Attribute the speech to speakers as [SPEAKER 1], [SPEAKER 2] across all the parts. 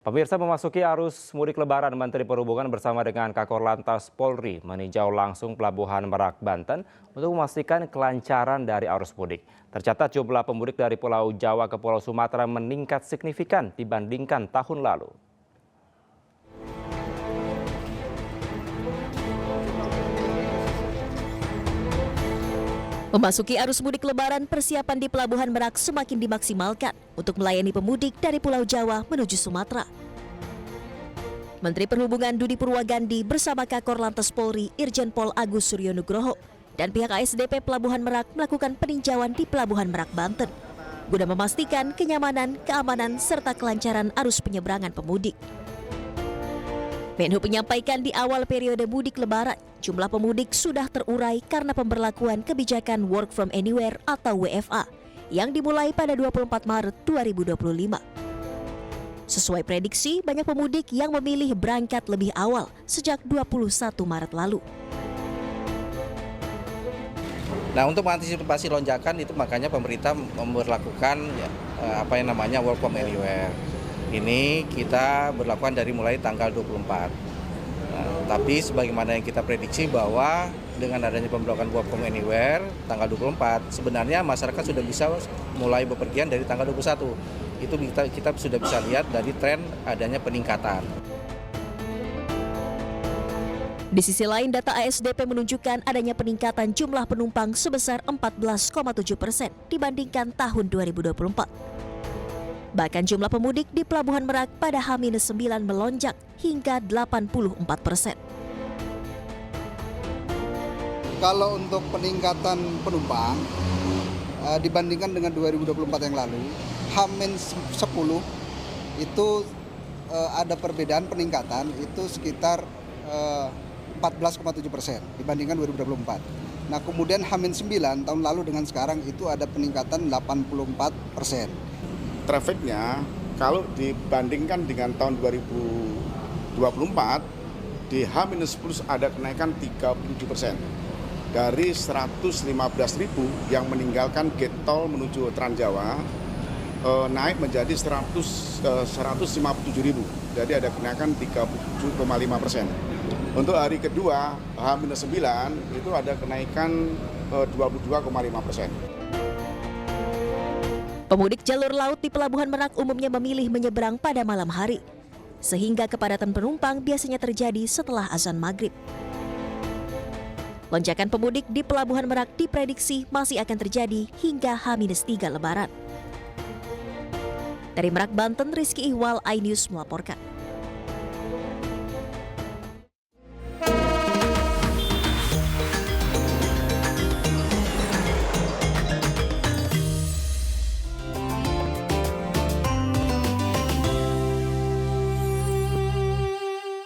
[SPEAKER 1] Pemirsa, memasuki arus mudik Lebaran, Menteri Perhubungan bersama dengan Kakor Polri meninjau langsung Pelabuhan Merak, Banten untuk memastikan kelancaran dari arus mudik. Tercatat jumlah pemudik dari Pulau Jawa ke Pulau Sumatera meningkat signifikan dibandingkan tahun lalu.
[SPEAKER 2] Memasuki arus mudik Lebaran, persiapan di Pelabuhan Merak semakin dimaksimalkan untuk melayani pemudik dari Pulau Jawa menuju Sumatera. Menteri Perhubungan Dudi Purwagandi bersama Kakor Polri Irjen Pol Agus Suryonugroho dan pihak ASDP Pelabuhan Merak melakukan peninjauan di Pelabuhan Merak, Banten, guna memastikan kenyamanan, keamanan, serta kelancaran arus penyeberangan pemudik. Menhub menyampaikan di awal periode mudik Lebaran, jumlah pemudik sudah terurai karena pemberlakuan kebijakan Work from Anywhere atau WFA yang dimulai pada 24 Maret 2025. Sesuai prediksi, banyak pemudik yang memilih berangkat lebih awal sejak 21 Maret lalu.
[SPEAKER 3] Nah, untuk mengantisipasi lonjakan itu makanya pemerintah memberlakukan Work from Anywhere. Ini kita berlakukan dari mulai tanggal 24. Nah, tapi sebagaimana yang kita prediksi bahwa dengan adanya pemberlakuan Work from Anywhere tanggal 24, sebenarnya masyarakat sudah bisa mulai bepergian dari tanggal 21. Itu kita sudah bisa lihat dari tren adanya peningkatan.
[SPEAKER 2] Di sisi lain, data ASDP menunjukkan adanya peningkatan jumlah penumpang sebesar 14,7% dibandingkan tahun 2024. Bahkan jumlah pemudik di Pelabuhan Merak pada H-9 melonjak hingga 84%.
[SPEAKER 4] Kalau untuk peningkatan penumpang dibandingkan dengan 2024 yang lalu, H-10 itu ada perbedaan peningkatan itu sekitar 14,7% dibandingkan 2024. Nah, kemudian H-9 tahun lalu dengan sekarang itu ada peningkatan 84%.
[SPEAKER 5] Trafiknya kalau dibandingkan dengan tahun 2024 di H-10 ada kenaikan 37%. Dari 115.000 yang meninggalkan gate tol menuju Transjawa naik menjadi 157.000. Jadi ada kenaikan 37,5%. Untuk hari kedua H-9 itu ada kenaikan 22,5%.
[SPEAKER 2] Pemudik jalur laut di Pelabuhan Merak umumnya memilih menyeberang pada malam hari, sehingga kepadatan penumpang biasanya terjadi setelah azan maghrib. Lonjakan pemudik di Pelabuhan Merak diprediksi masih akan terjadi hingga H-3 Lebaran. Dari Merak, Banten, Rizky Ihwal, iNews melaporkan.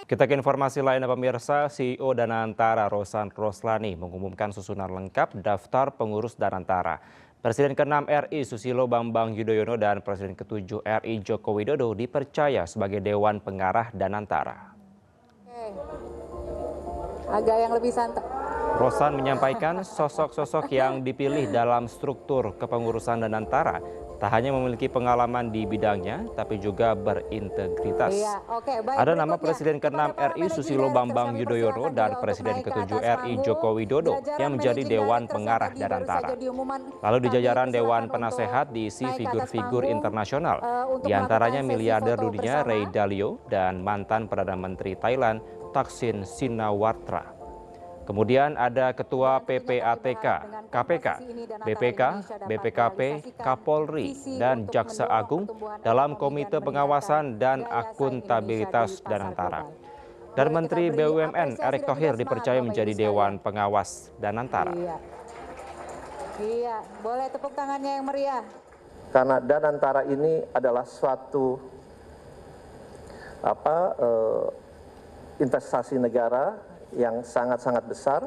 [SPEAKER 1] Kita ke informasi lainnya, pemirsa. CEO Danantara Rosan Roslani mengumumkan susunan lengkap daftar pengurus Danantara. Presiden ke-6 RI Susilo Bambang Yudhoyono dan Presiden ke-7 RI Joko Widodo dipercaya sebagai Dewan Pengarah Danantara.
[SPEAKER 6] Agak yang lebih santai.
[SPEAKER 1] Rosan menyampaikan sosok-sosok yang dipilih dalam struktur kepengurusan Danantara tak hanya memiliki pengalaman di bidangnya, tapi juga berintegritas. Ada nama Presiden ke-6 RI Susilo Bambang Yudhoyono dan Presiden ke-7 RI Joko Widodo yang menjadi Dewan Pengarah Danantara. Lalu di jajaran Dewan Penasehat diisi figur-figur internasional, diantaranya miliarder dunia Ray Dalio dan mantan Perdana Menteri Thailand Thaksin Shinawatra. Kemudian ada Ketua PPATK, KPK, BPK, BPKP, Kapolri, dan Jaksa Agung dalam Komite Pengawasan dan Akuntabilitas Danantara. Dan Menteri BUMN Erick Thohir dipercaya menjadi Dewan Pengawas Danantara.
[SPEAKER 6] Iya, boleh tepuk tangannya yang meriah.
[SPEAKER 7] Karena Danantara ini adalah suatu investasi negara yang sangat-sangat besar,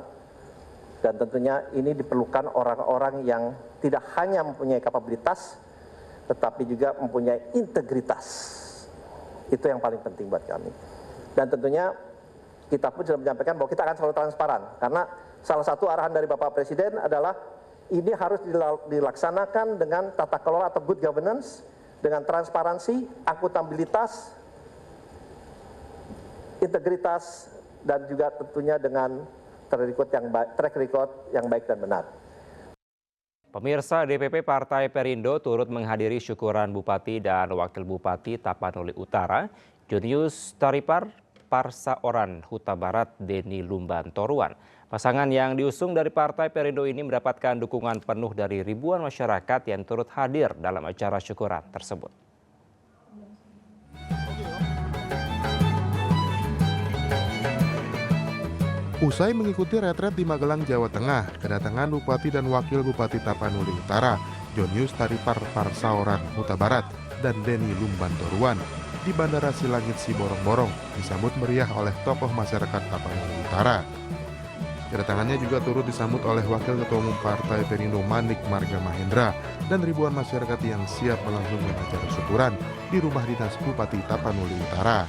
[SPEAKER 7] dan tentunya ini diperlukan orang-orang yang tidak hanya mempunyai kapabilitas tetapi juga mempunyai integritas. Itu yang paling penting buat kami. Dan tentunya kita pun sudah menyampaikan bahwa kita akan selalu transparan, karena salah satu arahan dari Bapak Presiden adalah ini harus dilaksanakan dengan tata kelola atau good governance, dengan transparansi, akuntabilitas, integritas, dan juga tentunya dengan track record yang baik dan benar.
[SPEAKER 1] Pemirsa, DPP Partai Perindo turut menghadiri syukuran Bupati dan Wakil Bupati Tapanuli Utara, Junius Taripar Parsaoran Huta Barat Deni Lumban Toruan. Pasangan yang diusung dari Partai Perindo ini mendapatkan dukungan penuh dari ribuan masyarakat yang turut hadir dalam acara syukuran tersebut.
[SPEAKER 8] Usai mengikuti retret di Magelang, Jawa Tengah, kedatangan Bupati dan Wakil Bupati Tapanuli Utara, Junius Taripar Parsaoran Huta Barat, dan Deni Lumban Toruan di Bandara Silangit Siborong-Borong disambut meriah oleh tokoh masyarakat Tapanuli Utara. Kedatangannya juga turut disambut oleh Wakil Ketua Umum Partai Perindo Manik Marga Mahendra dan ribuan masyarakat yang siap melangsungkan acara syukuran di rumah dinas Bupati Tapanuli Utara.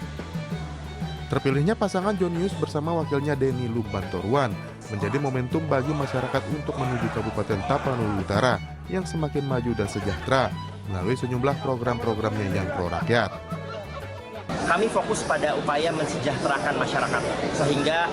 [SPEAKER 8] Terpilihnya pasangan Junius bersama wakilnya Deni Lumban Toruan menjadi momentum bagi masyarakat untuk menuju Kabupaten Tapanuli Utara yang semakin maju dan sejahtera melalui sejumlah program-programnya yang pro rakyat.
[SPEAKER 9] Kami fokus pada upaya mensejahterakan masyarakat, sehingga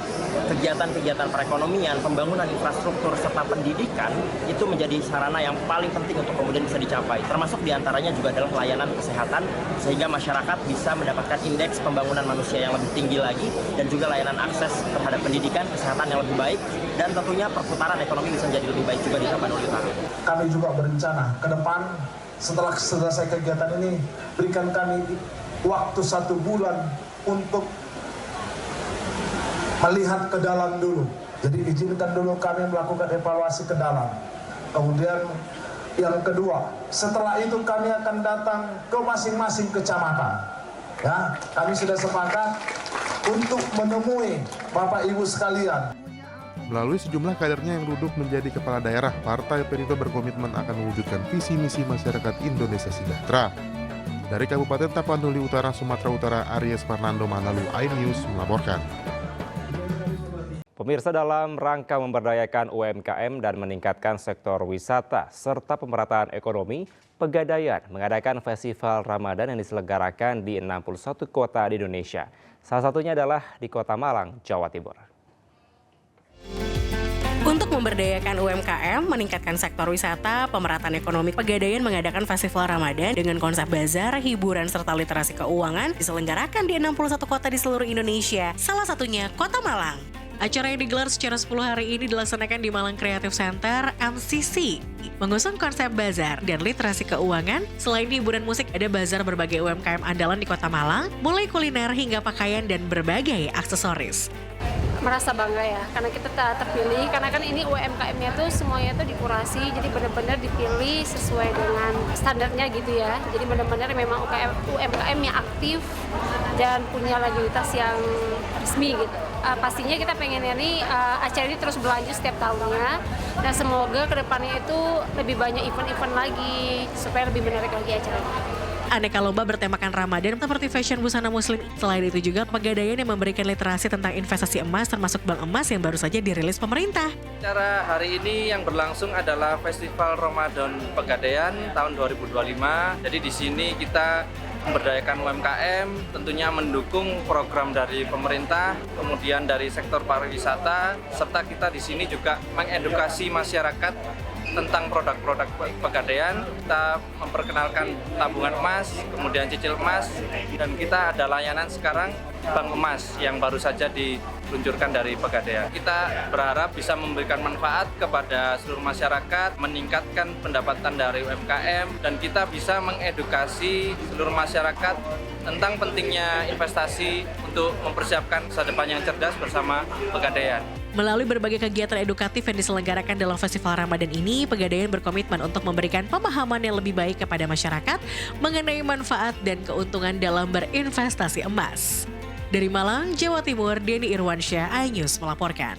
[SPEAKER 9] kegiatan-kegiatan perekonomian, pembangunan infrastruktur, serta pendidikan itu menjadi sarana yang paling penting untuk kemudian bisa dicapai. Termasuk diantaranya juga adalah layanan kesehatan, sehingga masyarakat bisa mendapatkan indeks pembangunan manusia yang lebih tinggi lagi, dan juga layanan akses terhadap pendidikan, kesehatan yang lebih baik, dan tentunya perputaran ekonomi bisa menjadi lebih baik juga di Tapanuli Utara.
[SPEAKER 10] Kami juga berencana ke depan setelah selesai kegiatan ini, berikan kami waktu 1 bulan untuk melihat ke dalam dulu. Jadi izinkan dulu kami melakukan evaluasi ke dalam. Kemudian yang kedua, setelah itu kami akan datang ke masing-masing kecamatan. Ya, kami sudah sepakat untuk menemui Bapak Ibu sekalian.
[SPEAKER 8] Melalui sejumlah kadernya yang duduk menjadi kepala daerah, Partai Perindo berkomitmen akan mewujudkan visi misi masyarakat Indonesia sejahtera. Dari Kabupaten Tapanuli Utara, Sumatera Utara, Aries Fernando Manalu, iNews melaporkan.
[SPEAKER 1] Pemirsa, dalam rangka memberdayakan UMKM dan meningkatkan sektor wisata serta pemerataan ekonomi, Pegadaian mengadakan festival Ramadan yang diselenggarakan di 61 kota di Indonesia. Salah satunya adalah di Kota Malang, Jawa Timur.
[SPEAKER 11] Untuk memberdayakan UMKM, meningkatkan sektor wisata, pemerataan ekonomi, Pegadaian mengadakan festival Ramadan dengan konsep bazar, hiburan, serta literasi keuangan diselenggarakan di 61 kota di seluruh Indonesia, salah satunya Kota Malang. Acara yang digelar secara 10 hari ini dilaksanakan di Malang Creative Center, MCC. Mengusung konsep bazar dan literasi keuangan, selain hiburan musik, ada bazar berbagai UMKM andalan di Kota Malang, mulai kuliner hingga pakaian dan berbagai aksesoris.
[SPEAKER 12] Merasa bangga ya, karena kita terpilih, karena kan ini UMKM-nya tuh semuanya tuh dikurasi, jadi benar-benar dipilih sesuai dengan standarnya gitu ya. Jadi benar-benar memang UMKM yang aktif dan punya legalitas yang resmi gitu. Pastinya kita pengennya nih acara ini terus berlanjut setiap tahunnya, dan semoga kedepannya itu lebih banyak event-event lagi supaya lebih menarik lagi acaranya.
[SPEAKER 11] Aneka lomba bertemakan Ramadan seperti fashion busana muslim. Selain itu juga Pegadaian yang memberikan literasi tentang investasi emas termasuk bank emas yang baru saja dirilis pemerintah.
[SPEAKER 13] Acara hari ini yang berlangsung adalah Festival Ramadan Pegadaian tahun 2025. Jadi di sini kita memberdayakan UMKM, tentunya mendukung program dari pemerintah, kemudian dari sektor pariwisata, serta kita di sini juga mengedukasi masyarakat tentang produk-produk Pegadaian. Kita memperkenalkan tabungan emas, kemudian cicil emas, dan kita ada layanan sekarang bank emas yang baru saja diluncurkan dari Pegadaian. Kita berharap bisa memberikan manfaat kepada seluruh masyarakat, meningkatkan pendapatan dari UMKM, dan kita bisa mengedukasi seluruh masyarakat tentang pentingnya investasi untuk mempersiapkan masa depan yang cerdas bersama Pegadaian.
[SPEAKER 11] Melalui berbagai kegiatan edukatif yang diselenggarakan dalam Festival Ramadan ini, Pegadaian berkomitmen untuk memberikan pemahaman yang lebih baik kepada masyarakat mengenai manfaat dan keuntungan dalam berinvestasi emas. Dari Malang, Jawa Timur, Denny Irwansyah, iNews melaporkan.